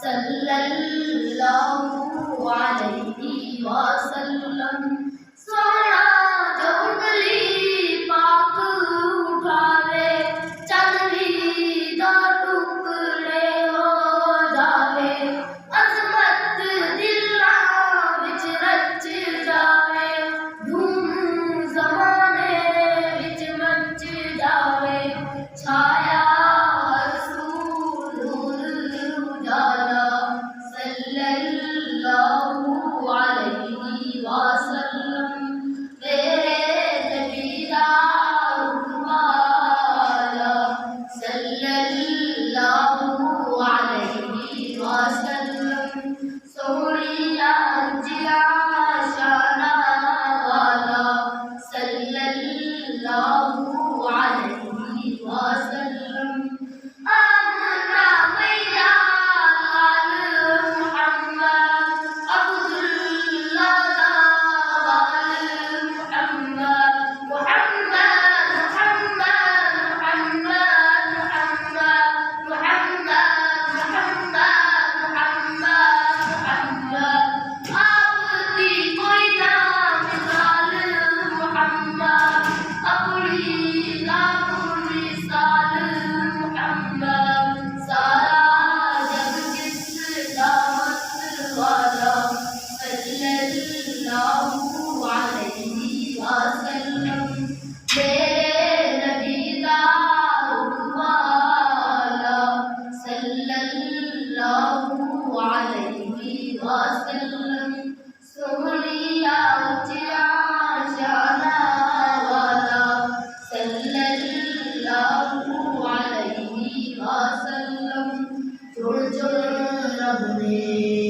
सल्लल्लाहु अलैहि वसल्लम सोना जो उंगली पाक उठावे चंदवी दो टुकड़े हो जावे अजमत दिला विच रच जावे धूम जमाने विच मच जावे छाया सोनिया जिया शाना वाला सल्लल्लाहु अलैहि वसल्लम आमना मैया लाल मुहम्मद अब्दुल्लाह वाल मुहम्मद मुहम्मद मुहम्मद मुहम्मद मुहम्मद आपकी कोई नाम साल मुहम्मद अपनी लाखों साल मुहम्मद सारा जग जिसका मतवाला सल्लल्लाहु अलैहि वसल्लम मेरे नबी दा वाला सल्लल्लाहु अलैहि वसल्लम सोनिया जिया शाना वाला सल्लल्लाहु अलैहि वसल्लम जुड़ जुड़ रब ने